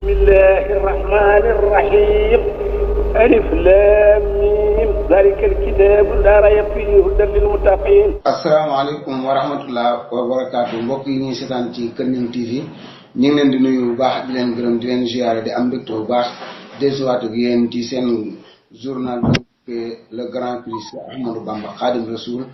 bismillahi rahmani rahim alif lam mim zalikal kitabu la rayba fihi hudan lil muttaqin. asalaamaaleykum wa rahmatullah wa barakaatu mbokk yi ñuy seetaan ci Kër Ñang TV ñu ngi leen di nuyu bu baax di leen gërëm di leen ziyaare di am mbégte bu baax desuwaat ak yéen ci seen journal bi le Grand Prix si Ahmadou Bamba Khadim Rasoul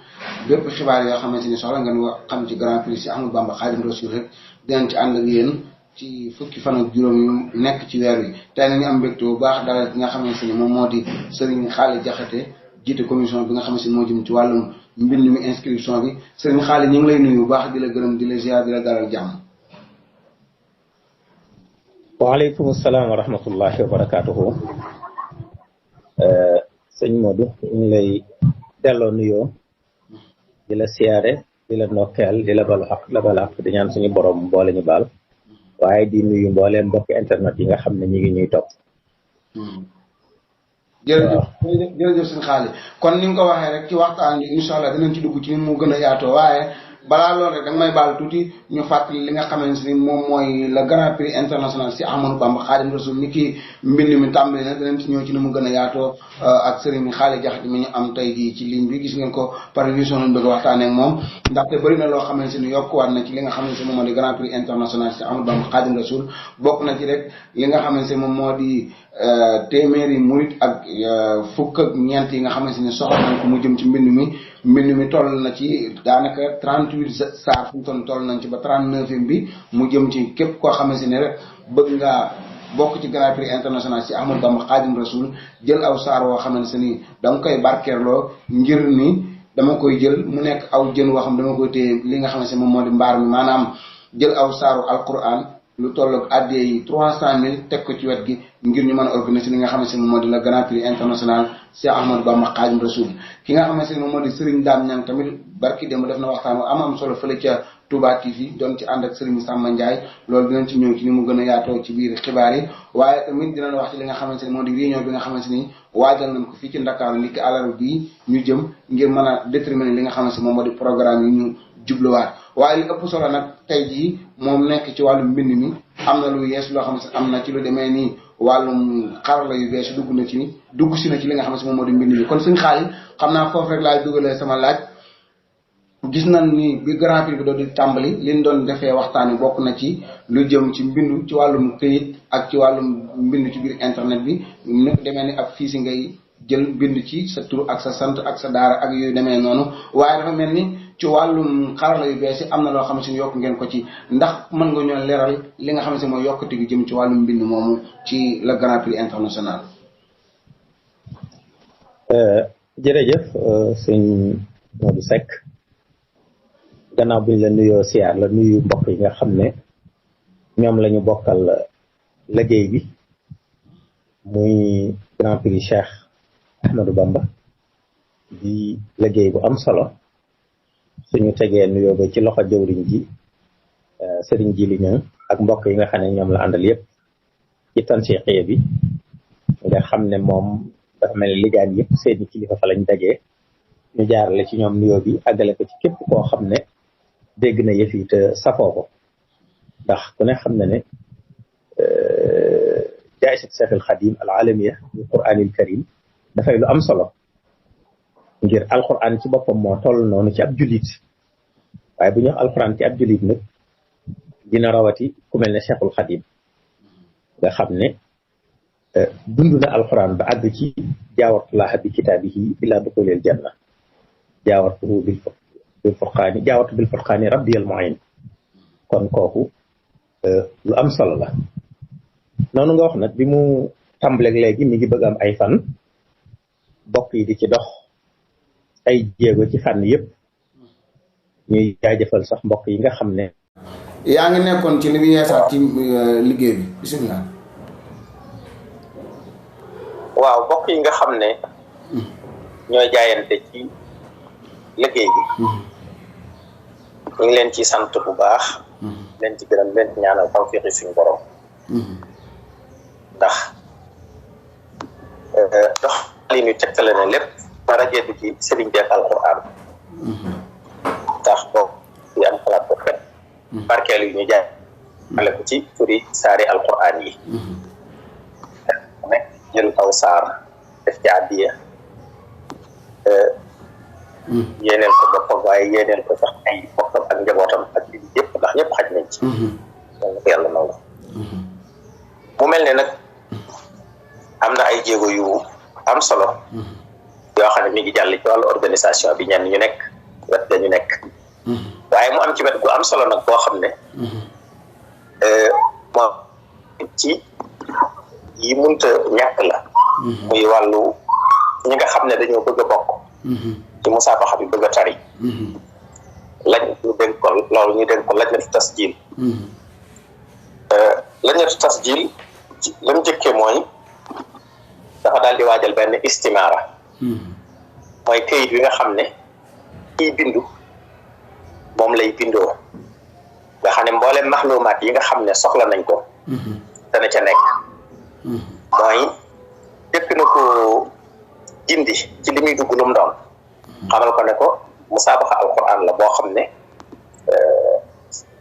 bépp xibaar yoo xamante ni soxla ngeen wax xam ci Grand Prix si Ahmadou Bamba Khadim Rasoul rek dinañ ci ànd ak yéen ci fukki fan ak juróom yu nekk ci weer wi. tey nañu am mbégte bu baax dalal ki nga xamante ni moom moo di Serigne Khaly Diakhaté jiite commission bi nga xamante ni moo jëm ci wàllum mbind mi inscription bi. Serigne Khaly ñu ngi lay nuyu bu baax di la gërëm di la ziar di la dalal jàmm. waaleykum salaam wa rahmatullahi wa barakaatuhu. sëñ Modou ñu ngi lay delloo nuyoo di la siyaare di la nokkeel di la balu ak la bal ak di ñaan suñu borom boole ñu baal waaye di nuyu mbooleem mbokki internet yi nga xam ne ñi ngi ñuy topp. jërëjëf sëñ Khaly kon ni nga ko waxee rek ci waxtaan bi incha allah dinañ ci dugg ci ni mu gën a yaatoo waaye balaa loolu rek danga may baal tuuti ñu fàttali li nga xamante ni moom mooy le Grand Prix international si Ahmadou Bamba Khadim Rasoul ni kii mbind mi tàmbali na dinañ ci ñëw ci ni mu gën a yaatoo ak Serigne Khaly Diakhaté mi ñu am tey jii ci ligne bi gis ngeen ko par vision lañ bëgg a waxtaanee ak moom ndaxte bëri na loo xamante ni yokkuwaat na ci li nga xamante ni moom moo di Grand Prix international si Ahmadou Bamba Khadim Rasoul bokk na ci rek li nga xamante ni moom moo di téeméeri murit ak fukk ak ñeent yi nga xamante ni soxla nañ ko mu jëm ci mbind mi toll na ci daanaka 38 saar fu mu toll nañ ci ba 39e bi mu jëm ci képp koo xamante ne rek bëgg ngaa bokk ci Grand Prix international ci Ahmadou Bamba Khadim Rasoul jël aw saar woo xamante ni da nga koy barkeerloo ngir ni dama koy jël mu nekk aw jën woo xam dama koy téye li nga xamante ne moom moo di mbaar mi maanaam jël aw saaru alquran lu tolloog addee yi 300.000 teg ko ci wet gi ngir ñu mën a organiser li nga xamante ne moom moo di la Grand Prix international Cheikh Ahmadou Bamba Khadim Rasoul ki nga xamante ne moom moo di Serigne Dame Niang tamit barki démb def na waxtaan wu am solo fële ca Touba TV doon ci ànd ak Serigne Samba Ndiaye loolu dinañ ci ñëw ci ni mu gën a yaatoo ci biir xibaar yi waaye tamit dinañ wax ci li nga xamante ne moo di réunion bi nga xamante ni waajal nañ ko fii ci Ndakaaru ni ki àllarba bii ñu jëm ngir mën a déterminer li nga xamante ne moom moo di programme yi ñu jubluwaat waaye li ëpp solo nag tey jii moom nekk ci wàllum mbind mi am na lu yees loo xamante ne am na ci lu demee nii wàllum xarala yu bees dugg si na ci li nga xamante ne moom moo di mbind mi kon suñ Khaly xam naa foofu rek laay dugalee sama laaj gis nañ ni bi Grand Prix bi doon di tàmbali liñ doon defee waxtaan wi bokk na ci lu jëm ci mbindu ci wàllum këyit ak ci wàllum mbindu ci biir internet bi ni demee ni ak fii si ngay jël bind ci sa tur ak sa sant ak sa daara ak yooyu demee noonu waaye dafa mel ni ci wàllum xarala yu bees yi am na loo xamante ni yokk ngeen ko ci ndax mën nga ñoo leeral li nga xamante ni mooy yokkute gi jëm ci wàllum mbind moomu ci le Grand Prix international. jërëjëf sëñ Modou Seck gannaaw buñ la nuyoo siyaar la nuyu mbokk yi nga xam ne ñoom la ñu bokkal liggéey bi muy Grand Prix Cheikh Ahmadou Bamba di liggéey bu am solo suñu tegee nuyoo ba ci loxo jëwriñ ji Serigne Djili Niang ak mbokk yi nga xam ne ñoom la àndal yëpp ci tansiqiya bi nga xam ne moom dafa mel ni liggéeyam yëpp seeni kilifa fa lañ dajee ñu jaarale ci ñoom nuyoo bi àggale ko ci képp koo xam ne dégg na yëf yi te safoo ko ndax ku ne xam na ne jaayisat Cheikh al Khadim al alamiya bil Qur'anil Karim dafay lu am solo ngir alquran ci boppam moo toll noonu ci ab jullit waaye bu ñu wax alquran ci ab jullit nag dina rawati ku mel ne Cheikhul Khadim nga xam ne dund na alquran ba àgg ci jaawartulaaha bi kitaabihi ila duxulil janna jaawartu bil furqaani rabbiyal mu'in kon kooku lu am solo la noonu nga wax nag bi mu tàmbaleeg léegi mi ngi bëgg am ay fan bokk yi di ci dox ay jéego ci fànn yëpp ñuy jaajëfal sax mbokk yi nga xam ne yaa ngi nekkoon ci li bi yeesaat ci liggéey bi bisimilah. waaw mbokk yi nga xam ne ñooy jaayante ci liggéey bi ñu ngi leen ci sant bu baax leen ci gërëm leen ci ñaanal tawfiq suñu borom ndax dox li ñu tegtale ne lépp dara jeddu ci sëriñ bi ak alquran tax ko di am xalaat bu fet barkeelu yu ñu jaay xale ko ci turi saari alquran yi nekk jël aw saar def ci àddiya yéeneel ko boppam waaye yéeneel ko sax ay boppam ak njabootam ak li yëpp ndax ñëpp xaj nañ ci yàlla nangu mu mel ne nag am na ay jéego yu am solo yoo xam ne mi ngi jàll ci wàllu organisation bi ñenn ñu nekk wet ga ñu nekk waaye mu am ci wet gu am solo nag boo xam ne moom ci yi munta ñàkk la muy wàllu ñi nga xam ne dañoo bëgg a bokk ci musaabaxa bi bëgg a tari lañ ñu dénk ko loolu ñu dénk ko lajnatu tasjil lajnatu tasjil la mu jëkkee mooy dafa daal di waajal benn istimaara mooy këyit wi nga xam ne kiy bindu moom lay bindoo nga xam ne mboolem maxlumaat yi nga xam ne soxla nañ ko dana ca nekk mooy jëkk na ko indi ci li muy dugg lu mu doon xamal ko ne ko musaabaxa alquran la boo xam ne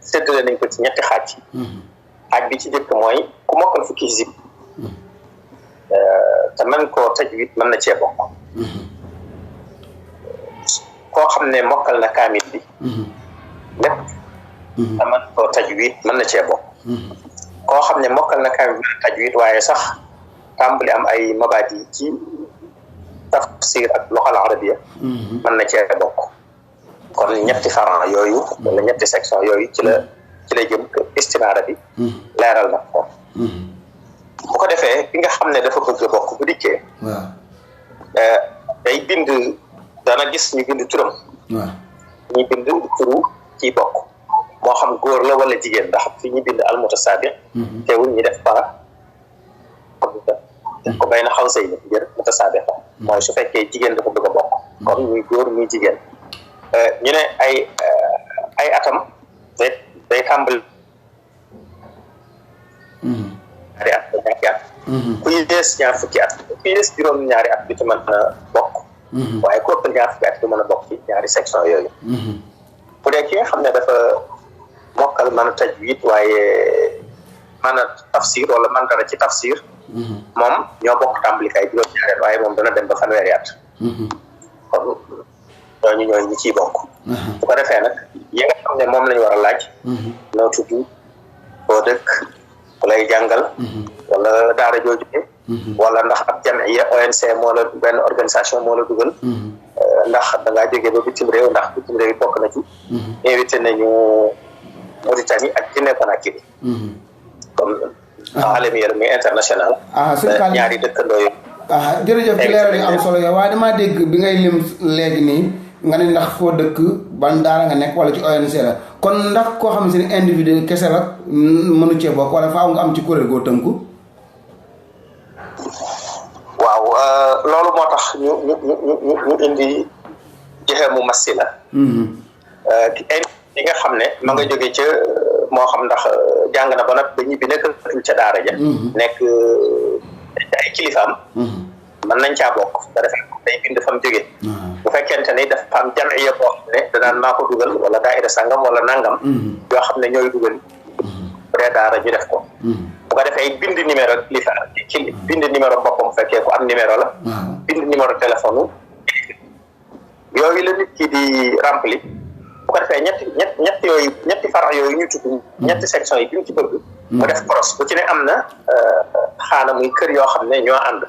séddale nañ ko ci ñetti xaaj xaaj bi ci jëkk mooy ku mokkal fukki hizib te mën koo tajwid mën na cee bokk koo xam ne mokkal na kaamil bi lépp te mën koo tajwid mën na cee bokk koo xam ne mokkal na kaamil bi tajwid waaye sax tàmbali am ay mabaadi ci tafsir ak loxal arabiya mën na cee bokk kon ñetti faran yooyu wala ñetti section yooyu ci la jëm istimaara bi leeral na ko bu ko defee bi nga xam ne dafa bëgg bokk bu dikkee day bind dana gis ñu bind turam ñu bind turu ciy bokk moo xam góor la wala jigéen ndax fi ñu bind almutasaabiq teewul ñu def para def ko bay na xaw say ngir mutasaabiq mooy su fekkee jigéen dafa bëgg a bokk kon muy góor muy jigéen ñu ne ay atam day tàmbali ñaari at ba ñaari at ku yees ñaar fukki at ku yees juróom ñaari at bi ci mën a bokk waaye ku ëpp ñaar fukki at bi mën a bokk ci ñaari section yooyu bu dee ki nga xam ne dafa mokkal mën a tajwid waaye mën a tafsir wala mën dara ci tafsir moom ñoo bokk tàmbali kay juróom ñaari at waaye moom dana dem ba fanweeri at kon ñooñu ñooy ñi ciy bokk bu ko defee nag yi nga xam ne moom lañu war a laaj noo tudd boo dëkk lay jàngal wala daara jooju wala ndax ab jamiya ONC moo la benn organisation moo la dugal ndax da ngaa jógee ba bitim réew ndax bitim réew yi bokk na ci invité nañu Mauritanie ak Guinée Conakry comme alamiya muy international ñaari dëkkandoo yooyu jërëjëf ci leeral yi am solo yow waaye damaa dégg bi ngay lim léegi nii nga ne ndax foo dëkk ban daara nga nekk wala ci ONC la kon ndax koo xam ne ni individu kese la mënu cee bokk wala faaw nga am ci kuréel goo tënku waaw loolu moo tax ñu indi joxe mu massi la li nga xam ne ma nga jógee ca moo xam ndax jàng na ba nag ba ñibbi nekkatul ca daara ja nekk ay kilifaam mën nañ caa bokk da defee day bind fam jógee bu fekkente ni dafa am jamiya boo xam ne danaan maa ko dugal wala daayira sangam wala nangam yoo xam ne ñooy dugal bu dee daara ñu def ko bu ko defee bind numéro kilifa bind numéro boppam bu fekkee ko am numéro la bind numéro téléphone yooyu la nit ki di rempli bu ko defee ñetti farax yooyu ñu tudd ñetti section yi bi mu ci bëgg mu def cross bu ci ne am na xaana muy kër yoo xam ne ñoo ànd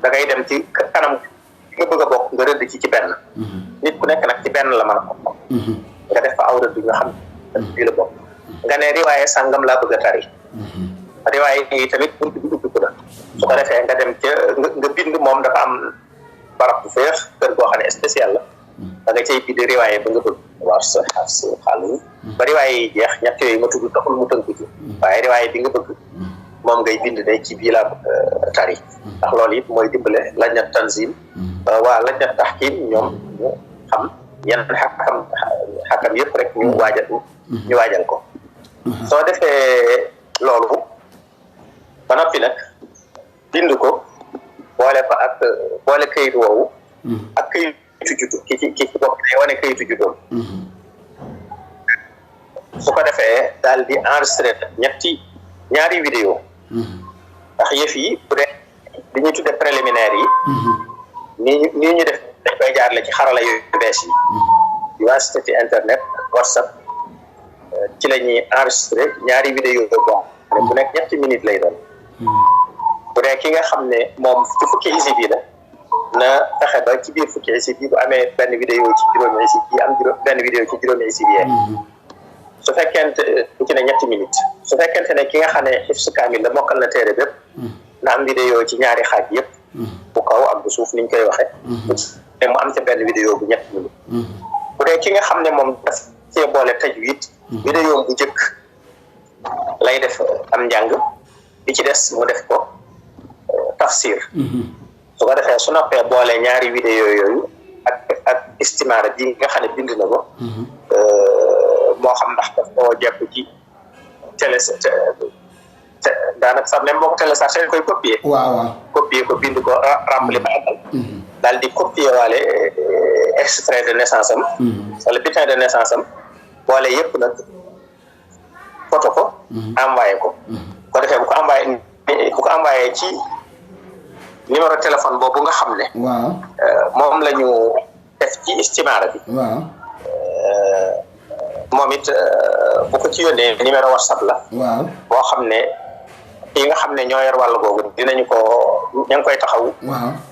da ngay dem ci kanam nga bëgg a bokk nga rëdd ci benn nit ku nekk nag ci benn la mën a bokk nga def fa aw rëdd nga xam ne bii la bokk nga ne riwaaye sàngam laa bëgg a tari riwaaye yi tamit buntu bi ubbi ko la su ko defee nga dem ca nga bind moom dafa am barab bu feex kër goo xam ne spécial la da nga cay bind riwaaye ba nga bëgg war sa xaalu ba riwaaye yi jeex ñett yooyu ma tudd taxul mu tënk ci waaye riwaaye bi nga bëgg moom ngay bind ne ci bii laa tari ndax loolu it mooy dimbale lajnat tanzim waa lajnat tahkim ñoom ñu xam yan xakam yëpp rek ñu waajal ko soo defee loolu ba noppi nag bind ko boole këyit woowu ak këyitu juddu ki ci bopp day wane këyitu juddoom su ko defee daal di enregistré ñaari vidéo ndax yëf yi bu dee li ñuy tudde préliminaire yi nii ñu def dañ koy jaarale ci xarala yu bees yi diversité ci internet WhatsApp ci la ñuy enregistré ñaari vidéo bon bu nekk 7 minutes lay doon bu dee ki nga xam ne moom ci fukki isib yi la na fexe ba ci biir fukki isib yi bu amee benn vidéo ci juróomi isib yi am benn vidéo ci juróomi isib yi su fekkente bu ci ne 7 minutes su fekkente ne ki nga xam ne xifsu kaamil la mokkal na téere bépp na am vidéo ci ñaari xaaj yëpp bu kaw ak bu suuf niñ koy waxe te mu am ca benn vidéo bu 7 minutes bu dee ki nga xam ne moom daf cee boole tajwid vidéo bu njëkk lay def am njàng bi ci des mu def ko tafsir su ko defee su noppee boole ñaari vidéo yooyu ak istimaara bi nga xam ne bind na ko moo xam ndax daf koo jàpp ci télé daanaka sax même boo ko téléchargé koy copier copier ko bind ko rempli ba àggal daal di copier waale extrait de naissance am wala bulletin de naissance am boole yëpp nag photo ko envoyé ko ko defee bu ko envoyé ci numéro téléphone boobu nga xam ne moom la ñu def ci istimaara bi moom it bu ko ci yónnee numéro WhatsApp la boo xam ne yi nga xam ne ñoo yor wàll googu dinañu ko ña ngi koy taxaw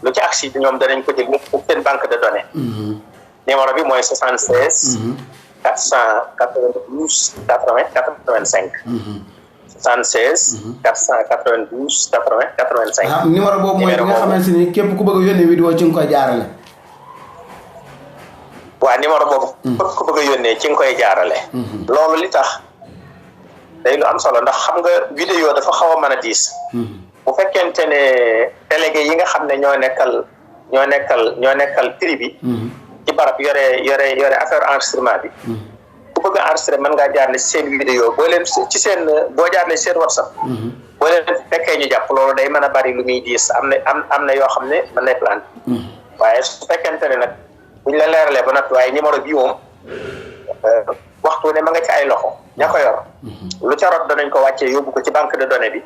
lu ci agsi ñoom danañ ko jël pour seen banque de données numéro bi mooy 76 492 80 85 76 492 80 85 numéro boobu mooy nga xamante ni képp ku bëgg a yónnee vidéo ci nga koy jaarale waaw numéro boobu képp ku bëgg a yónnee ci nga koy jaarale loolu li tax day lu am solo ndax xam nga vidéo dafa xaw a mën a diis bu fekkente ne délégué yi nga xam ne ñoo nekkal prix bi ci barab yore affaire enregistrement bi ku bëgg a enregistré mën ngaa jaarale ci seen vidéo boo jaarale ci seen WhatsApp boo leen fekkee ñu jàpp loolu day mën a bari lu muy diis am na yoo xam ne mën na plante waaye su fekkente ne nag buñ la leeralee ba nag waaye numéro bii moom waxtu ne ma nga ci ay loxo ña ko yor lu ca rot danañ ko wàccee yóbbu ko ci banque de données bi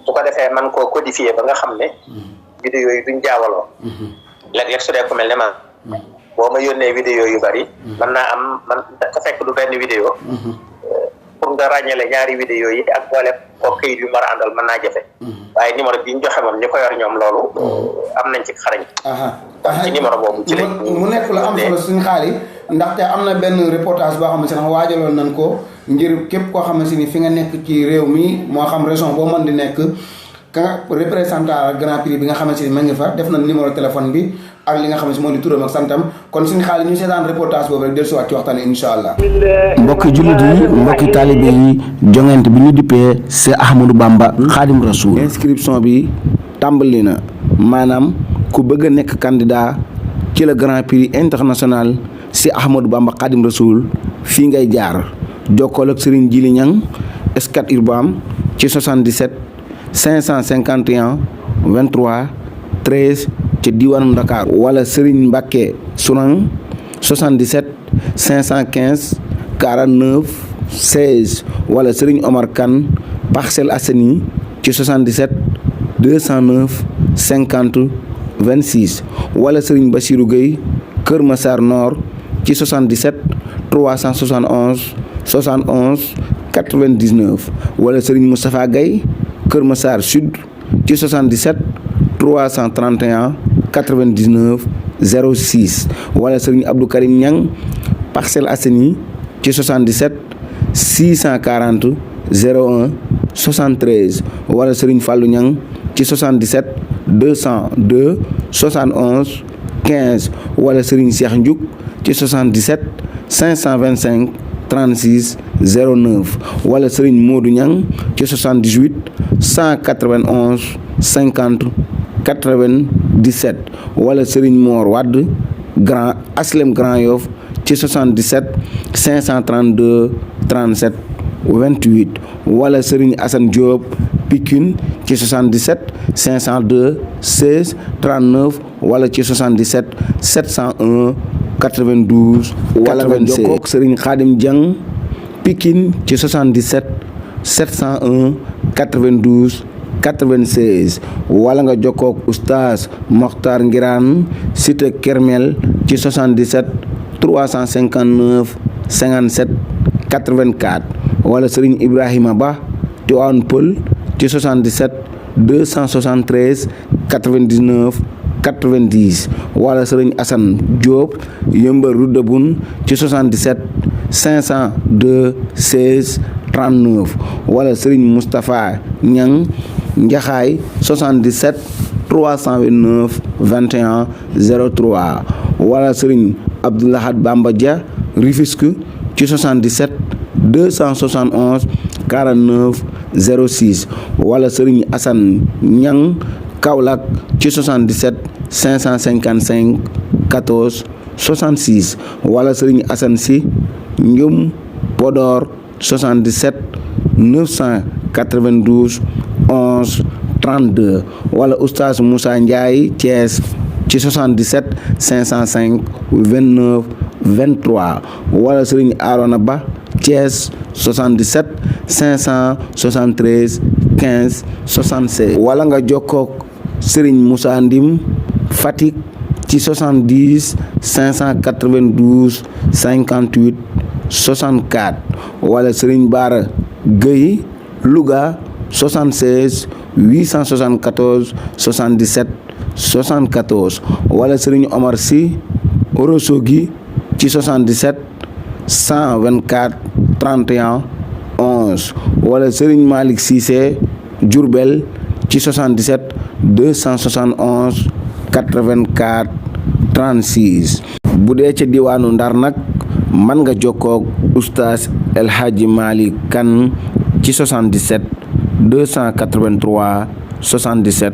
su ko defee man koo codifier ba nga xam ne vidéo yi duñ jaawaloo léeg-léeg su dee ko mel ne man boo ma yónnee vidéo yu bari mën naa am man dafa fekk du benn vidéo pour nga ràññale ñaari vidéo yi ak boole ko këyit yu mar a àndal mën naa jafe waaye numéro bi ñu joxe moom ñi ko yor ñoom loolu am nañ ci xarañ ci numéro boobu ci mu nekk lu am solo suñu xaalis ndaxte am na benn reportage boo xamante ne waajaloon nañ ko ngir képp koo xamante ni fi nga nekk ci réew mi moo xam région boo mën di nekk ka nga représentant grand prix bi nga xamante ni ma ngi fa def na numéro téléphone bi ak li nga xamante ni moo di turam ak santam kon suñu xaalis ñu seetaan reportage boobu rek dellusiwaat ci waxtaan incha allah. mbokki jullit yi mbokki taalibe yi jongante bi ñu dippee c'est Ahmadou Bamba Khadim Rasoul. inscription bi tàmbali na maanaam ku bëgg a nekk candidat ci le grand prix international c'est Ahmadou Bamba Khadim Rasoul fii ngay jaar jokkool ak Serigne Djili Niang Scat Urbam ci 77 551 23 13 ci diwaanu Dakar wala Serigne Mbacké Sourang 77 515 49 16 wala Serigne Omar Kane Parcelles Assainies ci 77 209 50 26 wala Serigne Bassirou Gueye Kër Massar Nord ci 77 371 71 99 wala Serigne Moustapha Gueye Kër Massar Sud ci 77 331 99 06 wala Serigne Abdou Karim Niang Parcelles Assainies ci 77 640 01 73 wala Serigne Fallou Niang ci 77 202 71 15 wala Serigne Cheikh Ndiouk ci 77 525 36 09 wala Serigne Modou Niang ci 78 191 50 97 wala Serigne Mor Wade Grand Aslem Grand Yoff ci 77 532 37 28 wala Serigne Assane Diop Pikine ci 77 502 16 39 wala ci 77 701 92 96 Serigne Khadim Dieng Pikine ci 77 701 92 96 wala nga jokkoog oustaz Mokhtar Ngiraan cité Kermel ci 77 359 57 84 wala Serigne Ibrahima Ba Tivaouane Peulh ci 77 273 99 90 wala Serigne Assane Diop Yeumbeul Roudeboune ci 77 502 16 39 wala Serigne Moustapha Niang Njaxaay 77 329 21 03 wala Serigne Abdoulahad Bamba Dia Rufisque ci 77 271 49 06 wala Serigne Assane Niang Kaolack ci 77 555 14 66 wala Serigne Assane Sy Ndioum Podor 77 992 11 32 wala oustaz Moussa Ndiaye Thiès ci 77 505 29 23 wala Serigne Arona Ba Thiès 77 573 15 76 wala nga jokkoog Serigne Moussa Ndim Fatick ci 70 592 58 64 wala Serigne Bara Gueye Louga 76 874 77 74 wala Serigne Omar Sy Ourossogui ci 77 124 31 11 wala Serigne Malick Cissé Diourbel ci 77 271 84 36 bu dee ca diwaanu Ndar nag man nga jokkoog oustaz El Hadji Malick Kane ci 77 283 77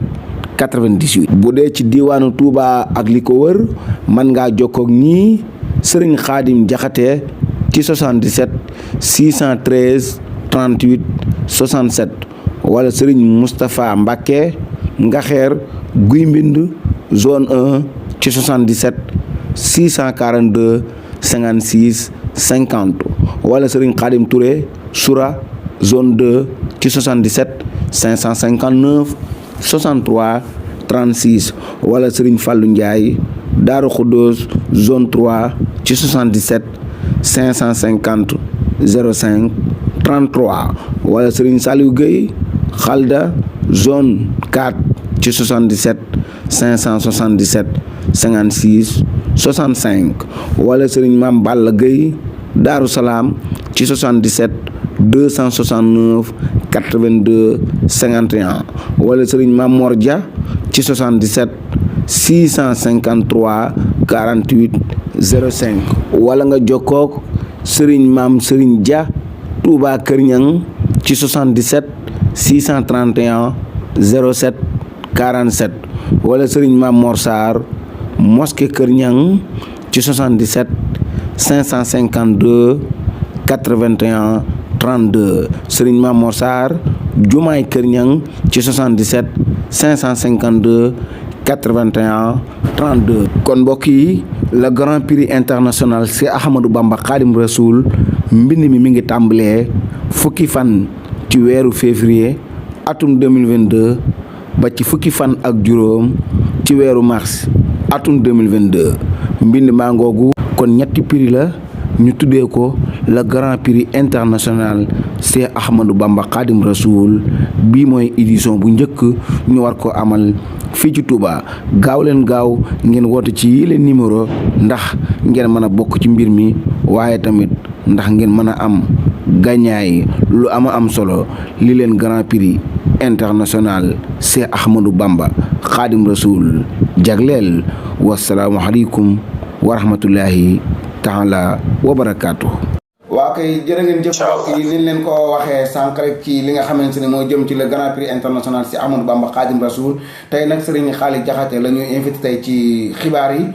98 bu dee ci diwaanu Touba ak li ko wër man ngaa jokkoog ñii Serigne Khadim Diakhaté ci 77 613 38 67 wala Serigne Moustapha Mbacké Ngaxeer Guy Mbind zone 1 ci 77 642 56 50 wala Serigne Khadim Touré Soura zone 2 ci 77 559 63 36 wala Serigne Fallou Ndiaye Darou Khoudoss zone 3 ci 77 550 05 33 wala Serigne Saliou Gueye Khalda zone 4 ci 77 577 56 65 wala Serigne Mame Balla Gueye Darou Salam ci 77 269 82 51 wala Serigne Mame Mor Dia ci 77 653 48 05 wala nga jokkoog Serigne Mame Serigne Dia Touba Kër Ñang ci 77 631 07 47 wala Serigne Mame Mor Sarr Mosquée Kër Ñang ci 77 552 81 32 Serigne Mame Mor Sarr Jumaay Kër Ñang ci 77 552 81 32 kon mbokk yi le grand prix international Cheikh Ahmadou Bamba Khadim Rasoul mbind mi ngi tàmbalee fukki fan ci weeru février atum 2022 ba ci fukki fan ak juróom ci weeru mars atum 2022 mbind maa ngoogu kon ñetti prix la ñu tuddee ko le grand prix international Cheikh Ahmadou Bamba Khadim Rasoul bii mooy édition bu njëkk ñu war ko amal fii ci Touba gaaw leen gaaw ngeen woote ci yile numéro ndax ngeen mën a bokk ci mbir mi waaye tamit ndax ngeen mën a am gañaay lu am solo li leen grand prix international Cheikh Ahmadou Bamba Khadim Rasoul jagleel wasalaamu aleykum wa rahmatullahi taala wa barakaatu. waa kay jërë ngeen jëf mbokk yi liñ leen ko waxee sànq rek ci li nga xamante ne moo jëm ci le grand prix international si Ahmadou Bamba Khadim Rasoul tey nag Serigne Khalid Diakhaté la ñuy invité tey ci xibaar yi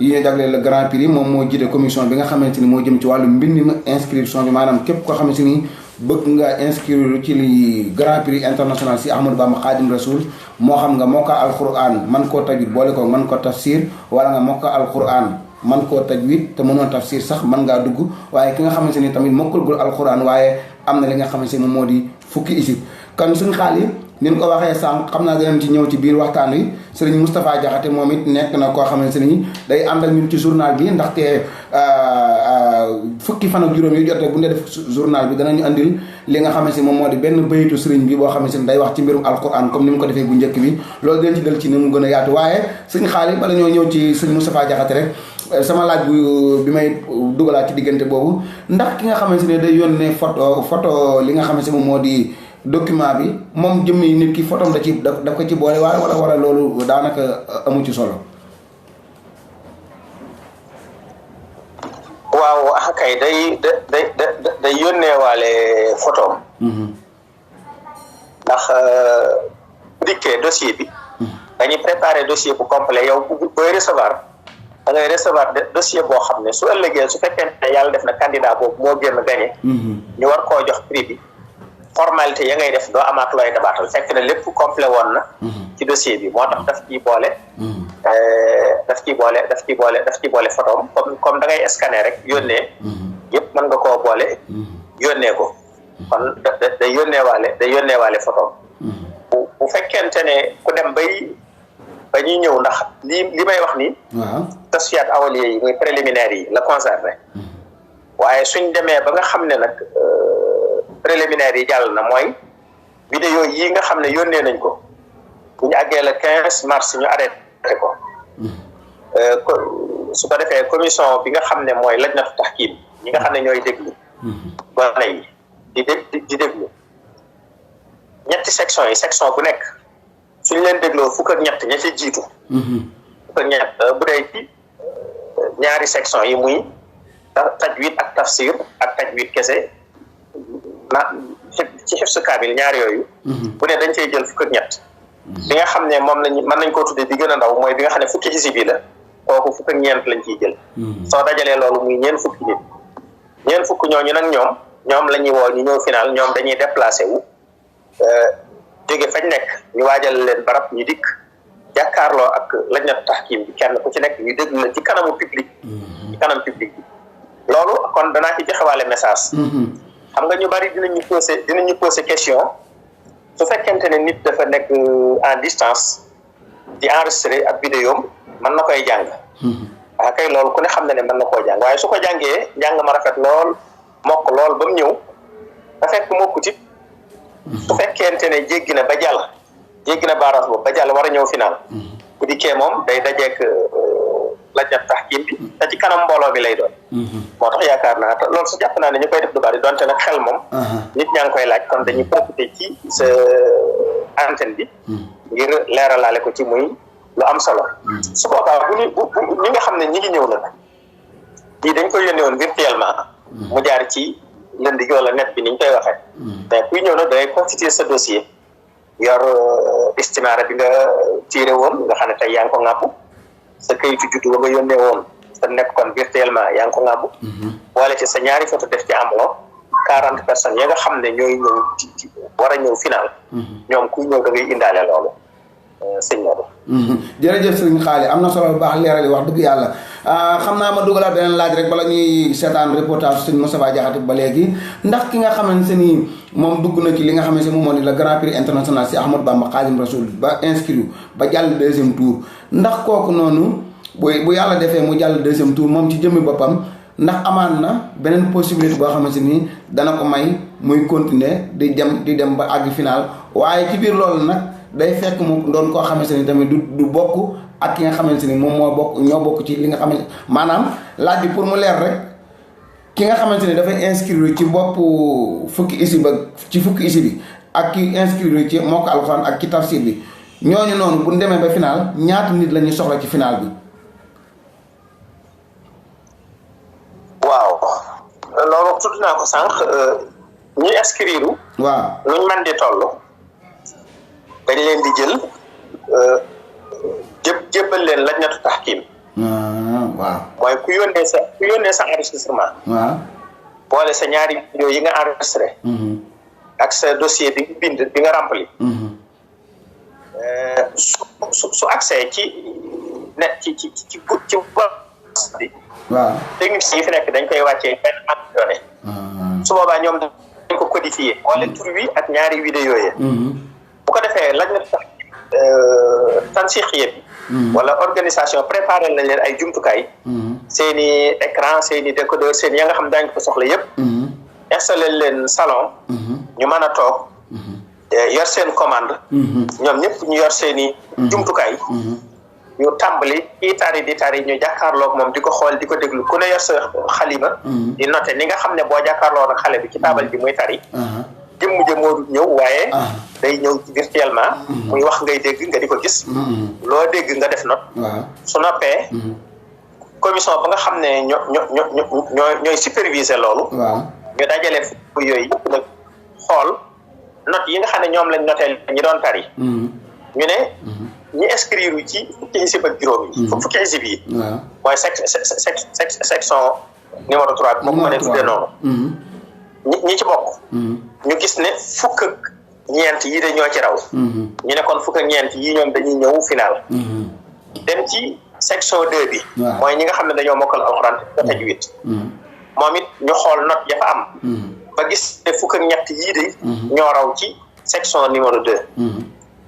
ñu jagleel le grand prix moom moo jiite commission bi nga xamante ni moo jëm ci wàllu mbind mi inscription bi maanaam képp koo xamante ni bëgg nga inscrire ci li grand prix international si Ahmadou Bamba Khadim Rasoul moo xam nga mokka alquran man koo tajwid boole ko man ko tafsir wala nga mokka alquran man koo tajwid te mënoo tafsir sax mën ngaa dugg waaye ki nga xamante ni tamit mokkalgul alxuraan waaye am na li nga xamante ni moom moo di fukki isib kon suñ xaal yi ni ñu ko waxee sànq xam naa danañ ci ñëw ci biir waxtaan wi sëriñ Moustapha Diakhaté moom it nekk na koo xamante ni day ànd ak ñun ci journal bi ndaxte fukki fan ak juróom yu jot rek bu ñu def journal bi danañu andil li nga xamante ni moom moo di benn bayitu sëriñ bi boo xamante ni day wax ci mbirum alquran comme ni mu ko defee bu njëkk bi loolu dinañ ci del ci ni mu gën a yaatu waaye sëñ xaali bala ñoo ñëw ci sëñ Moustapha Diakhaté rek sama laaj bi may dugalaat ci diggante boobu ndax ki nga xamante ni day yónnee photo li nga xamante ni moom moo di document bi moom jëmmi nit ki photom da ci daf ko ci boole wala loolu daanaka amu ci solo. waaw kay day yónneewaale photom ndax bu dikkee dossier bi dañuy préparer dossier bu complet yow booy recevoir da ngay recevoir dossier boo xam ne su ëllëgee su fekkee ne yàlla def na candidat boobu moo génn gagné ñu war koo jox prix bi formalité ya ngay def doo amaat looy dabaatal fekk na lépp complet woon na ci dossier bi moo tax daf ciy boole photom comme da ngay scanner rek yónnee yëpp mën nga koo boole yónnee ko kon day yónneewaale photom bu fekkente ne ku dem ba ñuy ñëw ndax li may wax ni tasfiyaat awaliya yi muy préliminaire yi la concerné waaye suñ demee ba nga xam ne nag préliminaire yi jàll na mooy vidéo yi nga xam ne yónnee nañ ko bu ñu àggee le 15 mars ñu arrêté ko su ko defee commission bi nga xam ne mooy lajnatu tahkim ñi nga xam ne ñooy déglu gone yi di déglu ñetti section yi section bu nekk suñu leen dégloo fukk ak ñett ña ci jiitu fukk ak ñett bu dee ci ñaari section yi muy tajwid ak tafsir ak tajwid kese ci xifsu kaamil ñaar yooyu bu ne dañ cey jël fukk ak ñett bi nga xam ne moom lañ mën nañ koo tuddee bi gën a ndaw mooy bi nga xam ne fukki xisib yi la kooku fukk ak ñeent lañ ciy jël soo dajalee loolu muy ñeent fukki nit ñeent fukk ñooñu nag ñoom la ñuy woo ñu ñëw final ñoom dañuy déplacé wu jóge fañ nekk ñu waajal leen barab ñu dikk jàkkaarloo ak lajnatu tahkim bi kenn ku ci nekk ñu déglu la ci kanamu public ci kanam public bi loolu kon danaa ci joxewaale message xam nga ñu bari dinañu poser question su fekkente ne nit dafa nekk en distance di enregistrer ak vidéo mën na koy jàng kay loolu ku ne xam na ne mën na koo jàng waaye su ko jàngee njàng ma rafet lool mokk lool ba mu ñëw da fekk mokkutit su fekkente ne jéggi na baaraas boobu ba jàll war a ñëw final bu dikkee moom day dajeek lajnat tahkim bi te ci kanam mbooloo mi lay doon moo tax yaakaar naa loolu su jàpp naa ne ñu koy def du bari donte nag xel moom nit ñaa ngi koy laaj kon dañuy profité ci sa antenne bi ngir leeralaale ko ci muy lu am solo su boobaa bu ñi nga xam ne ñi ngi ñëw nag lii dañ koy yónnee woon virtuellement mu jaar ci lënd gi wala net bi ni ñu koy waxee mais kuy ñëw nag dangay constituer sa dossier yor istimaara bi nga tiré woon nga xam ne tey yaa ngi ko ŋàpp sa kayitu juddu ba nga yónnee woon sa nekk kon virtuellement yaa ngi ko ŋàbb boole ci sa ñaari photo def ci enveloppe 40 personnes yi nga xam ne ñooy ñëw ci war a ñëw final ñoom kuy ñëw da ngay indaale loolu sëñ Modou jërëjëf sëñ Xaali am na solo bu baax leeral yi wax dëgg yàlla xam naa ma dugalaat beneen laaj rek bala ñuy seetaan reportage sëñ Moustapha Diakhaté ba léegi ndax ki nga xamante ni moom dugg na ci li nga xamante ni moom moo di la grand prix international si Ahmadou Bamba Khadim Rasoul ba inscrit ba jàll deuxième tour ndax kooku noonu bu yàlla defee mu jàll deuxième tour moom ci jëmmi boppam ndax amaan na beneen possibilité boo xamante ni dana ko may muy continuer di dem ba àgg final waaye ci biir loolu nag day fekk mu doon koo xamante ni tamit du bokk ak ki nga xamante ni moom ñoo bokk ci li nga xamante maanaam laaj bi pour mu leer rek ki nga xamante ni dafay inscrire ci bopp fukki isi bi ak ki inscrire ci mokk alxuraan ak ci tafsir bi ñooñu noonu bu demee ba final ñaata nit la ñuy soxla ci final bi. waaw loolu tudd naa ko sànq ñi inscrire. waaw luñ mën di toll. dañ leen di jël jébbal leen lajnatu tahkim. waaw mooy ku yónnee sa enregistrement. waaw boole sa ñaari vidéo yi nga enregistré. ak sa dossier bi nga rempli. su accès ci net ci bi. waaw techniciens yi fi nekk dañ koy wàccee benn donné. su boobaa ñoom dañ ko codifié. wala tur wi ak ñaari vidéo yi. bu ko defee lañ la tax tansixiya bi. wala organisation préparé nañ leen ay jumtukaay. seen i écran seen i décodeur seen ya nga xam daañu ko soxla yëpp. installé leen salon. ñu mën a toog. yor seen commande. ñoom ñëpp ñu yor seen i jumtukaay. ñu tàmbali kii tari di tari ñu jàkkaarloog moom di ko xool di ko déglu ku ne yor sa xalima. di noté ni nga xam ne boo jàkkaarloo ak xale bi ci taabal ji muy tari. jëmm ja moo ñëw waaye. day ñëw virtuellement. muy wax ngay dégg nga di ko gis. loo dégg nga def note. su noppee. commission ba nga xam ne ñooy superviser loolu. ñu dajale fu yooyu yëpp nag xool note yi nga xam ne ñoom lañ noteel ñi doon tari. ñu ne. ñi inscrire ci fukki xisib ak juróom yi. fukki xisib yi. mooy section numéro 3 bi. moo ko mënee tuddee noonu. ñi ci bokk. ñu gis ne fukk ak ñeent yi de ñoo ci raw. ñu ne kon fukk ak ñeent yi ñoom dañuy ñëw final. dem ci section 2 bi. mooy ñi nga xam ne dañoo mokkal alxuraan te tajwid. moom it ñu xool note ya fa am. ba gis ne fukk ak ñett yii de. ñoo raw ci section numéro 2.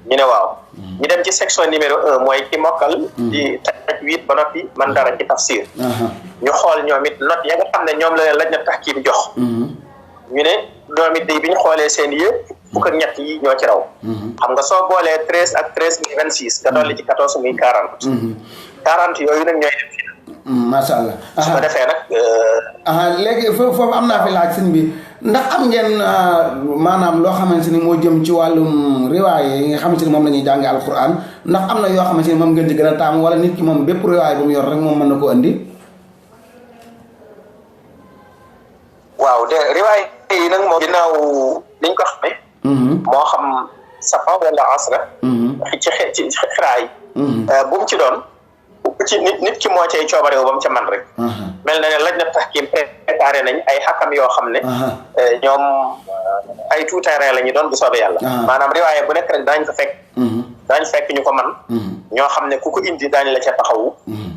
ñu ne waaw ñu dem ci section numéro 1 mooy ki mokkal di tajwid ba noppi man dara ci tafsir. ñu xool ñoom it note ya nga xam ne ñoom la leen lañ na tahkim jox. ñu ne ñoom it day bi ñu xoolee seen yëpp fukk ak ñett yi ñoo ci raw. xam nga soo boolee 13 ak 13 muy 26 nga dolli ci 14 muy 40. 40 yooyu nag ñooy dem fi. macha allah. su ko defee nag. léegi foofu am naa fi laaj sëñ bi ndax am ngeen maanaam loo xamante ni moo jëm ci wàllum riwaaye yi nga xamante ni moom la ñuy jànge alquran ndax am na yoo xamante ni moom ngeen di gën a taamu wala nit ki moom bépp riwaaye bu mu yor rek moom mën na ko andi. waaw de riwaaye yi nag moom ginnaaw liñ ko xamee. moo xam safa wala asra. ci xiraa yi. bu mu ci doon. ci nit ki moo cay coobarewu ba mu ca man rek. mel na ne lañ na tahkim préparé nañ ay xakam yoo xam ne. ñoom ay tout terrain la ñu doon bu soobee yàlla. maanaam riwaaye bu nekk rek daañu ko fekk. daañu fekk ñu ko man ñoo xam ne ku ko indi daañu la ca taxawu.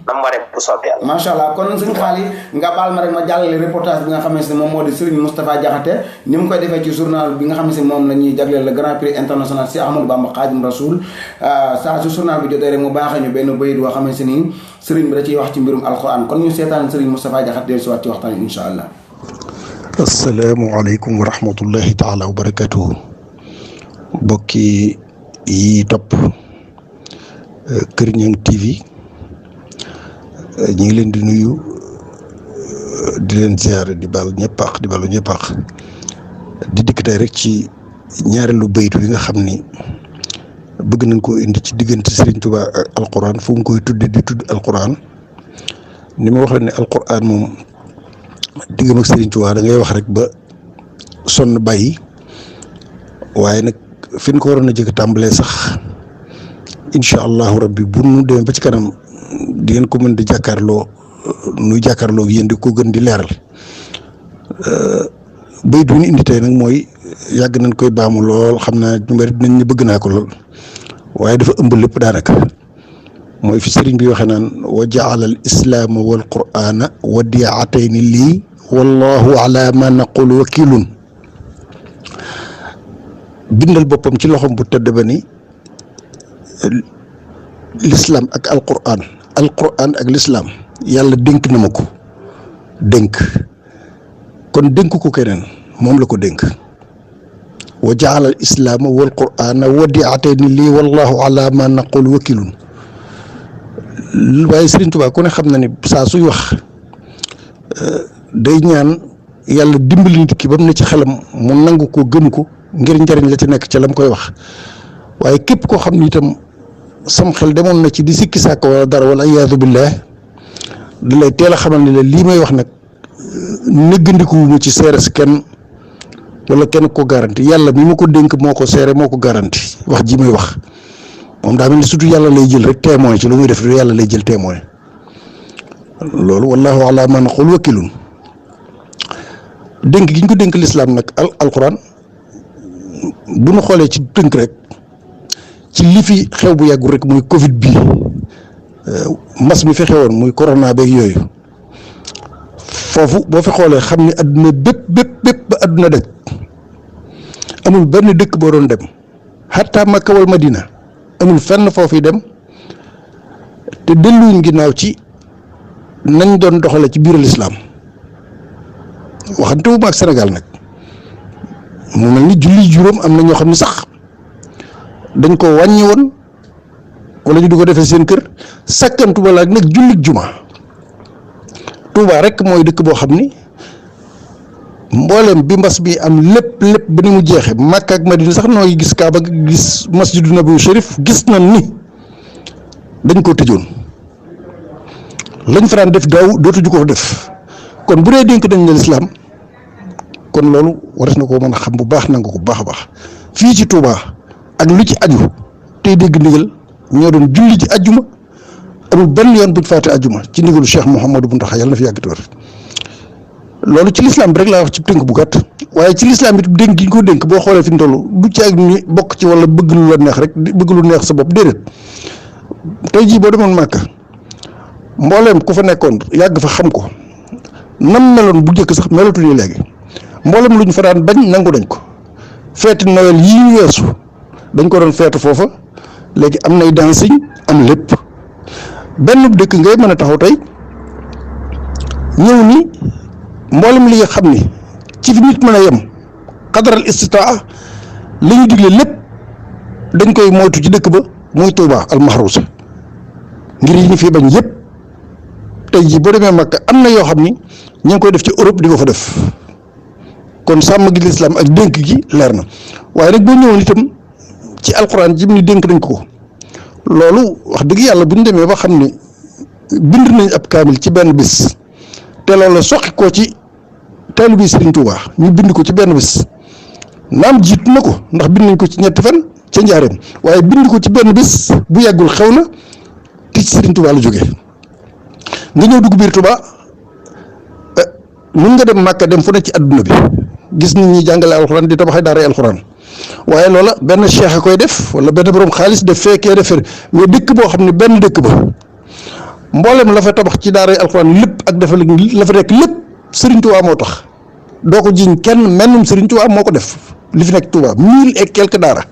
na mu waree bu soobee yàlla. macha allah kon suñu xaal yi nga baal ma rek ma jàllale reportage bi nga xamante ne moom moo di Serigne Moustapha Diakhaté ni mu koy defee ci journal bi nga xam ne moom la ñuy jagleel le grand prix international si Ahmadou Bamba Khadim Rasoul saa su journal bi jotee rek mu baaxee ñu benn bayit boo xamante ni Serigne bi da ciy wax ci mbirum alquran kon ñu seetaan Serigne Moustapha Diakhaté dellu si waat ci waxtaan incha allah. asalaamualeykum wa rahmatullahi taala wa barakatuhu mbokki yi topp Kër Niang TV ñu ngi leen di nuyu di leen ziare di baal ñëpp ak di baalu ñëpp ak di dikk tey rek ci ñaareelu baytu yi nga xam ni bëgg nañ koo indi ci diggante Serigne Touba ak alquran fu mu koy tudde di tudd alquran ni ma waxee ne alquran moom diggam ak Serigne Touba da ngay wax rek ba sonn bàyyi waaye nag fi ñu ko waroon a jëkk tàmbalee sax incha allahu rabbi bu nu demee ba ci kanam di ngeen ko mën di jàkkaarloo nuy jàkkaarloo ak yéen di ko gën di leeral bayit bi ñu indi tey nag mooy yàgg nañ koy baamu lool xam naa ñu bari dinañ ne bëgg naa ko lool waaye dafa ëmb lépp daanaka mooy fi sëriñ bi waxee naan wa jaala al islaama wal qur'aana wadiatayni lii wallahu ala ma naqulu wakilun bindal boppam ci loxom bu tëdd ba ni l'islam ak alquran ak l'islam yàlla dénk na ma ko dénk kon dénk ko keneen moom la ko dénk wa jaala al islaama wal qur'aana wadiatayni lii wallahu ala ma naqulu wakilun waaye Serigne Touba ku ne xam na ni saa suy wax day ñaan yàlla dimbali nit ki ba mu ne ci xelam mu nangu ko gëm ko ngir njariñ la ci nekk ca la mu koy wax waaye képp koo xam ni itam sam xel demoon na ci di sikki sàkk wala dara wala iyaadu billah di lay teel a xamal ni la lii may wax nag nëggandikuwuma ci seere si kenn wala kenn ko garanti yàlla mi ma ko dénk moo ko seere moo ko garanti wax ji may wax moom daa mel ni surtout yàlla lay jël rek témoin ci lu muy def yàlla lay jël témoin loolu wallahu ala ma naqul wakilun dénk gi ñu ko dénk lislaam nag alquran bu ñu xoolee ci tënk rek ci li fi xew bu yàggul rek mooy Covid bii mbas mi fi xewoon muy corona beeg yooyu foofu boo fi xoolee xam ni adduna bépp ba adduna daj amul benn dëkk boo doon dem xataa Makka wal Madina amul fenn foofu dem te delluwuñ ginnaaw ci nañ doon doxale ci biir lislaam waxante wu ma ak Sénégal nag mu mel ni julli juróom am na ñoo xam ne sax dañ ko wàññi woon wala ñu di ko defee seen kër sakkantu ba laag nag jullit juma Touba rek mooy dëkk boo xam ni mboolem bi mbas bi am lépp ba ni mu jeexe Makka ak Madina sax nooy gis Kaaba gis masjidu Nabawi Sharif gis nañ ni dañ koo tëjoon lañ fa daan def daaw dootuñu ko fa def kon bu dee dénk dañ ne lislaam kon loolu waras na koo mën a xam bu baax nangu ko bu baax a baax fii ci Touba ak lu ci aju tey dégg ndigal ñoo doon julli ci ajjuma amul benn yoon buñ faate ajjuma ci ndigalu Cheikh Mouhamadou Mountakha yàlla na fi yàgg te wér loolu ci lislaam bi rek laa wax ci tënk bu gàtt waaye ci lislaam bi dénk gi ñu ko dénk boo xoolee fi mu toll du ci ak ni bokk ci wala bëgg lu la neex rek bëgg lu neex sa bopp déedéet tey jii boo demoon Màkka mbooleem ku fa nekkoon yàgg fa xam ko nam meloon bu njëkk sax melatu nii léegi mboolem lu ñu fa daan bañ nangu dañ ko feeti Noël yii ñu weesu dañ ko doon feetu foofa léegi am nay dancing am lépp benn dëkk ngay mën a taxaw tey ñëw ni mboolem li nga xam ni ci fi nit mën a yem xadaral istitaa li ñu digle lépp dañ koy moytu ci dëkk ba muy Touba al mahrusa ngir yi ñu fi bañ yëpp tey jii boo demee Makka am na yoo xam ni ñu ngi koy def ci Europe di ko fa def kon sàmm gi lislaam ak dénk gi leer na waaye nag boo ñëwoon itam ci alxuraan jim ni dénk nañ ko loolu wax dëgg yàlla bu ñu demee ba xam ni bind nañ ab kaamil ci benn bis te loolu soqi ko ci taalibe Sëriñ Tuuba ñu bind ko ci benn bis naam jiitu na ko ndax bind nañ ko ci ñetti fan ca njaareem waaye bind ko ci benn bis bu yàggul xew na te ci Sëriñ Tuuba la jógee nga ñëw dugg biir Tuuba mun nga dem Màkka dem fu ne ci adduna bi gis nit ñi jàngale alxuraan di tabaxay daara alxuraan waaye loola benn cheikh a koy def wala benn borom xaalis def fekkee defar mais dëkk boo xam ne benn dëkk ba mboolem la fa tabax ci daara alxuraan lépp ak defal la fa nekk lépp Sëriñ Tuuba moo tax doo ko jiñ kenn mennum Sëriñ Tuuba moo ko def li fi nekk Tuuba 1000 et quelques daara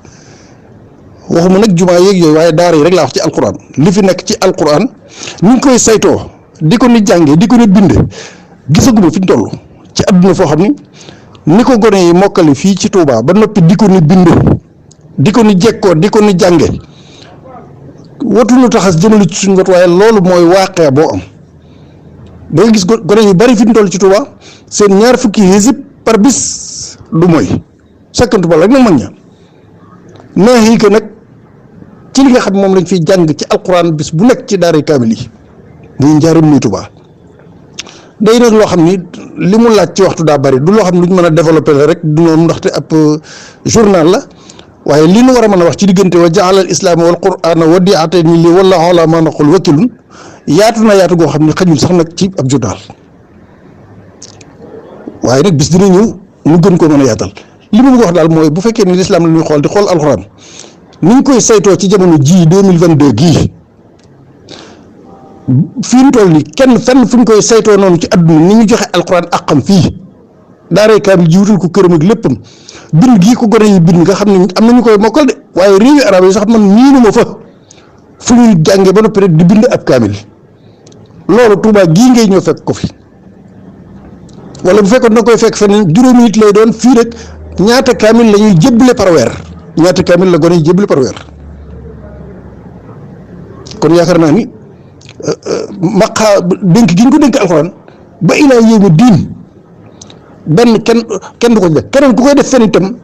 waxuma nag jumaa yeeg yooyu waaye daara yi rek laa wax ci alxuraan li fi nekk ci alxuraan ni ñu koy saytoo di ko ni jàngee di ko ni binde gisaguma fi ñu toll ci adduna foo xam ni ko gone yi mokkale fii ci Touba ba noppi di ko ni binde di ko ni jekkoo di ko ni jànge watuñu taxas jëmale ci suñu wat waaye loolu mooy waaqee boo am da nga gis gone yu bari fi ñu toll ci Touba seen ñaar fukki hizib par bis du mooy sakkantu ba rek nag mag ña neexi que nag ci li nga xam moom lañ fiy jàng ci alquran bis bu nekk ci daara kaamil yi muy njaaram muy Touba day nag loo xam ni li mu laaj ci waxtu daa bari du loo xam ne lu ñu mën a développé la rek du noonu ndaxte ab journal la waaye li nu war a mën a wax ci diggante wa jaala al islaama wal qur'aana wa diatayni li wallahu ala ma naqul wakilun yaatu na yaatu goo xam ne xajul sax nag ci ab journal waaye nag bis dina ñëw ñu gën koo mën a yaatal li mu bëgg wax daal mooy bu fekkee ni lislaam la ñuy xool di xool alxuraan ni ñu koy saytoo ci jamono ji 2022 gii fii mu toll nii kenn fenn fu ñu koy saytoo noonu ci adduna ni ñu joxe alxuraan àqam fii daaray kaamil ji wutul ko këram ak léppam bind gii ko gone yi bind nga xam ne am na ñu koy mokkal de waaye réewi arab yi sax man miinu ma fa fu ñuy jàngee ba noppi rek di bind ab kaamil loolu Tuubaa gii ngay ñëw fekk ko fi wala bu fekkoon na koy fekk feneen juróomi nit lay doon fii rek ñaata kaamil la ñuy jébbale par weer ñaata kaamil la gone yi jébbale par weer kon yaakaar naa ni maqaa dénk gi ñu ko dénk alxuraan ba ilaa yawmi diin benn kenn du ko def keneen ku koy def fen itam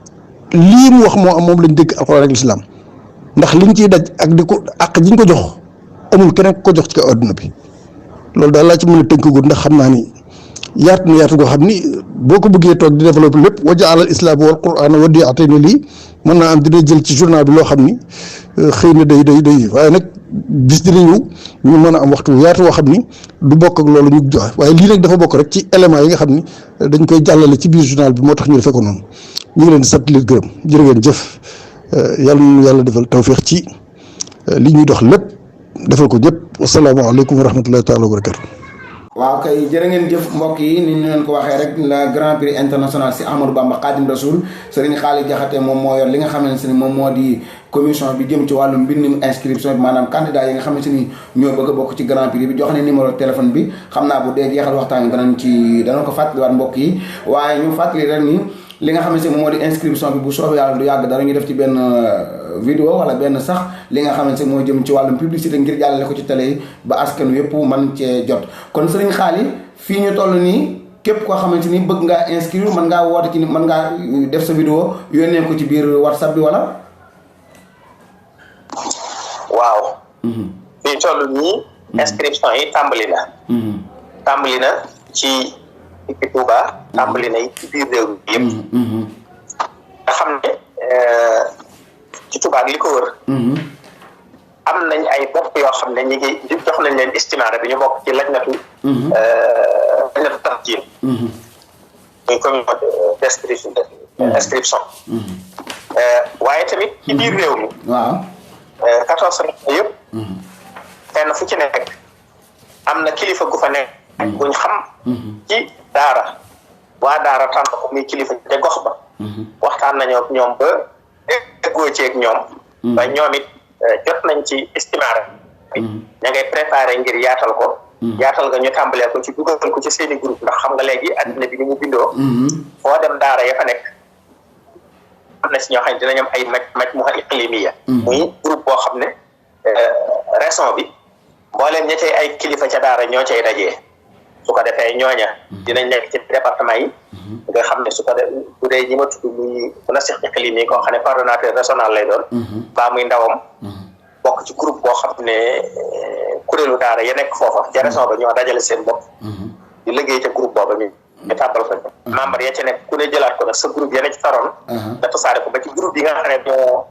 lii mu wax moo am moom lañ dénk alxuraan ak lislaam ndax liñ ciy daj ak di ko àq ji ñu ko jox amul keneen ku ko jox ci kaw adduna bi loolu daal laa ci mën a tënk gu ndax xam naa ni yaatu na yaatu goo xam ni boo ko bëggee toog di développé lépp wa jaala al islaam wal qur'aan wa diatayni lii mën naa am dina jël ci journal bi loo xam ni xëy na day waaye nag bis dina ñëw ñu mën a am waxtu yaatu woo xam ni du bokk ak loolu ñu joxe waaye lii nag dafa bokk rek ci éléments yi nga xam ni dañ koy jàllale ci biir journal bi moo tax ñu defee ko noonu ñu ngi leen di sant leen gërëm jërë ngeen jëf yàlla defal tawféex ci li ñuy dox lépp defal ko ñëpp wasalaamaaleykum wa rahmatullahi taala wa barakatu. waaw kay jërë ngeen jëf mbokk yi ni ñu leen ko waxee rek la grand prix international si Ahmadou Bamba Khadim Rasoul Serigne Khaly Diakhaté moom moo yor li nga xamante ni moom moo di commission bi jëm ci wàllu mbindum inscription bi maanaam candidat yi nga xamante ni ñoo bëgg a bokk ci grand prix bi jox ne numéro téléphone bi xam naa bu dee jeexal waxtaan danañ ko fàttaliwaat mbokk yi waaye ñu fàttali rek ni li nga xamante ni moom moo di inscription bi bu soobee yàlla du yàgg dara ñu def ci benn vidéo wala benn sax li nga xamante ni moo jëm ci wàllum publicité ngir jàllale ko ci télé yi ba askan yëpp man cee jot kon Serigne Khaly fii ñu toll nii képp koo xamante ni bëgg ngaa inscrire mën ngaa woote ci mën ngaa def sa vidéo yónnee ko ci biir WhatsApp bi wala. waaw. fii toll nii. inscription yi tàmbali na. tàmbali na ci Touba tàmbali na ci biir réew mi yëpp. nga xam ne ci Touba ak li ko wër. am nañ ay bopp yoo xam ne ñi ngi jox nañ leen estimaire bi ñu bokk ci lajnatu tasjil muy commission d'inscription waaye tamit ci biir réew mi waaw 14 régions yëpp fenn fu ci nekk am na kilifa gu fa nekk buñ xam ci daara waa daara tànn ko muy kilifa te gox ba waxtaan nañoo ak ñoom ba déggoo ci ak ñoom ba ñoom it jot nañ ci estimaire bi ña ngay préparé ngir yaatal ko yaatal nga ñu tàmbalee ko ci dugal ko ci seeni groupe ndax xam nga léegi adduna bi ni mu bindoo foo dem daara ya fa nekk am na si ñoo xam ne dinañ am ay majmuha iqlimiya muy groupe boo xam ne région bi mbooleem ña cay ay kilifa ca daara ñoo cay dajee su ko defee ñooña dinañ nekk ci département yi nga xam ne su ko def bu dee ñi ma tudd muy munasiq iqlimi koo xam ne coordonnateur régional lay doon baa muy ndawam bokk ci groupe boo xam ne kuréelu daara ya nekk foofa ca région ba ñoo dajale seen bopp di liggéey ca groupe booba ñu tàbbal ko membre ya ca nekk ku ne jëlaat ko nag sa groupe ya ne ci taroon nga tasaare ko ba ci groupe yi nga xam ne ñoo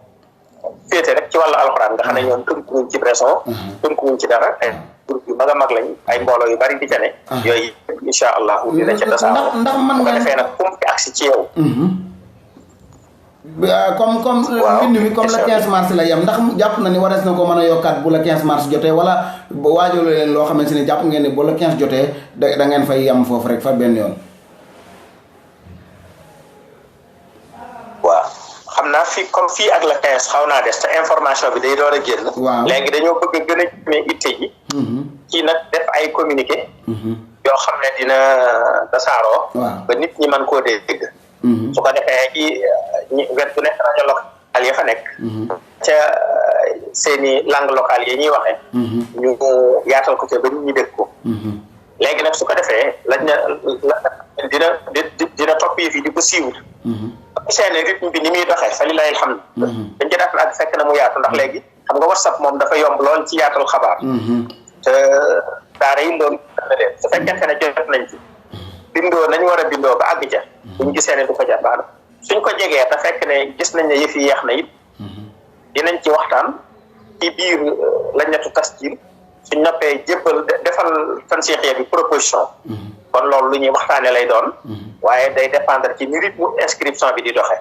féete rek ci wàllu alxuraan nga xam ne ñoom tënkuwuñ ci région tënkuwuñ ci dara ay groupe yu mag a mag lañ ay mbooloo yu bari di ca ne yooyu incha allah dina ca tasaaroo ndax man bu ko defee nag kum fi agsi ci yow comme mbind mi comme le 15 mars la yem ndax jàpp na ni warees na ko mën a yokkaat bu le 15 mars jotee wala waajoo leen loo xamante ni jàpp ngeen ne bu le 15 jotee da ngeen fay yem foofu rek fa benn yoon. waaw xam naa fii comme fii ak le 15 xaw naa des te information bi day door a génn. waaw léegi dañoo bëgg a gën a jëmee itte ji. ci nag def ay communiqué. yoo xam ne dina tasaaroo. ba nit ñi mën koo dégg. su ko defee ci wet bu nekk rajo local ya fa nekk ca seeni langue locale yi ñuy waxee ñu yaatal ko ca ba nit ñi dégg ko léegi nag su ko defee lañ na dina topp yi fi di ko siiwul seen rythme bi ni muy doxee fa lillahi alhamdu dañ ci def nag fekk na mu yaatu ndax léegi xam nga WhatsApp moom dafa yomb lool ci yaatal xabaar te daara yi loolu na leen su fekkente ne jot nañ ci bindoo nañ war a bindoo ba àgg ca buñ gisee ne du ko jar baax na suñ ko jegee te fekk ne gis nañ ne yëf yi yeex na it dinañ ci waxtaan ci biir lajnatu tasjil suñ noppee jébbal defal tansixiya bi proposition kon loolu lu ñuy waxtaane lay doon waaye day dépendre ci ni rythme inscription bi di doxe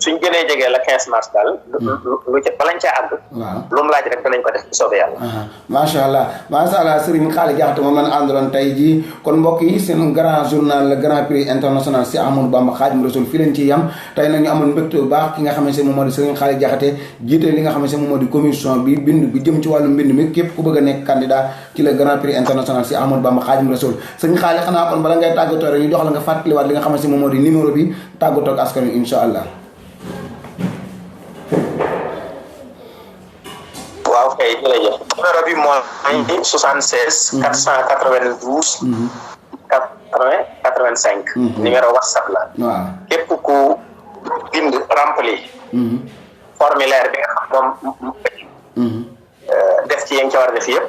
suñ gënee jegee la 15 mars daal lu ca balañ caa àgg lu mu laaj rek danañ ko def bu soobee yàlla macha allah Serigne Khaly Diakhaté moom lañ àndaloon tey jii kon mbokk yi seen grand journal le grand prix international si Ahmadou Bamba Khadim Rasoul fii leen ci yam tey nag ñu amoon mbégte bu baax ki nga xamante ne moom moo di Serigne Khaly Diakhaté jiite li nga xamante ne moom moo di commission bi bind bi jëm ci wàllu mbind mi képp ku bëgg a nekk candidat ci le grand prix international si Ahmadou Bamba Khadim Rasoul Serigne Khaly xanaa kon bala ngay tàggatoo rek ñu jox la nga fàttaliwaat li nga xamante ne moom moo di numéro bi tàggatoo ak askan wi incha allah. waaw kay jërëjëf numéro bi mooy 76 492 80 85 numéro WhatsApp la waaw képp ku bind rempli formulaire bi nga xam moom def ci yéen ca war a def yëpp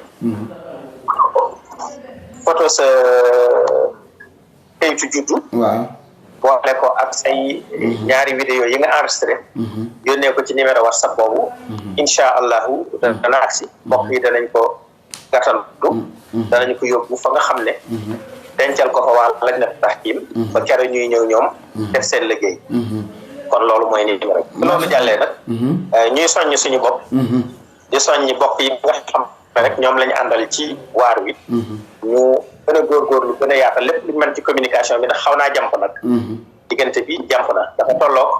photo sa kayitu juddu waaw boole ko ak say ñaari vidéo yi nga enregistré yónnee ko ci numéro WhatsApp boobu incha allahu dana agsi mbokk yi danañ ko gàttandu danañ ko yóbbu fa nga xam ne dencal ko fa waa lajnat tahkim ba kere ñuy ñëw ñoom def seen liggéey kon loolu mooy numéro bi loolu jàllee nag ñuy soññ suñu bopp di soññ bokk yi nga xam rek ñoom lañu àndal ci waar wi ñu gën a góorgóorlu gën a yaatal lépp lu mën ci communication bi ndax xaw naa jàmp nag diggante bi jàmp na dafa tolloog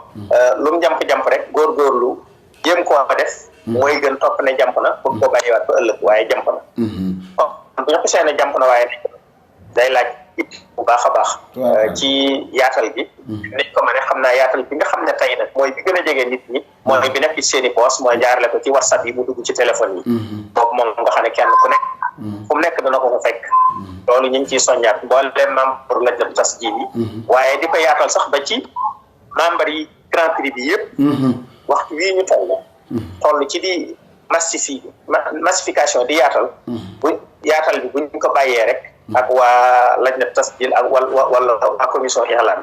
lu mu jàmp rek góorgóorlu jéem koo def mooy gën topp ne jàmp na pour koo bàyyiwaat ba ëllëg waaye jàmp na bu ñu xisee ne jàmp na waaye day laaj it bu baax a baax ci yaatal bi nit ko ma ne xam naa yaatal bi nga xam ne tey nag mooy bi gën a jege nit ñi mooy bi nekk ci seen i poos mooy jaarale ko ci WhatsApp yi mu dugg ci téléphone yi boobu moom nga xam ne kenn ku nekk fu mu nekk dana ko fa fekk loolu ñu ngi ciy soññaat mboolem membre la jëm tas ji bi waaye di ko yaatal sax ba ci membre yi Grand Prix bi yëpp waxtu wii ñu toll ci di massification di yaatal yaatal bi buñ ko bàyyee rek ak waa lañ na tas jil ak wala waa commission Ihlan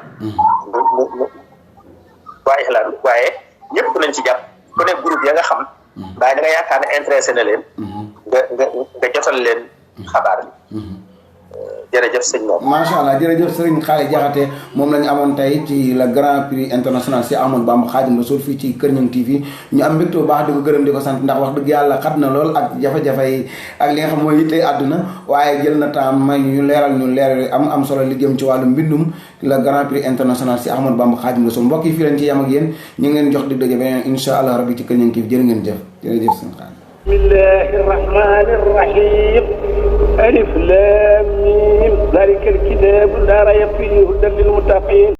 waa Ihlan waaye ñëpp nañ ci jàpp ku ne groupe ya nga xam waaye da nga yaakaar ne intéressé na leen nga jotal leen xabaar bi jërëjëf sëñ moom macha allah jërëjëf sëriñ Xaali Jaxate moom la ñu amoon tey ci le grand prix international si Ahmadou Bamba Xaadimu Rasuul fii ci Kër Ñang TV ñu am mbégte bu baax di ko gërëm di ko sant ndax wax dëgg yàlla xat na lool ak jafe-jafe yi ak li nga xam mooy yitte àdduna waaye jël na temps may ñu leeral am solo li jëm ci wàllu mbindum le grand prix international si Ahmadou Bamba Xaadimu Rasuul mbokk yi fii lañ ci yam ak yéen ñu ngi leen jox dig daje beneen incha allah rabbi ci Kër Ñang TV jërë ngeen jëf jërëjëf sëñ Xaali bismillahi rahmani rahim alif lam mim ذلك الكتاب لا ريب فيه هدى للمتقين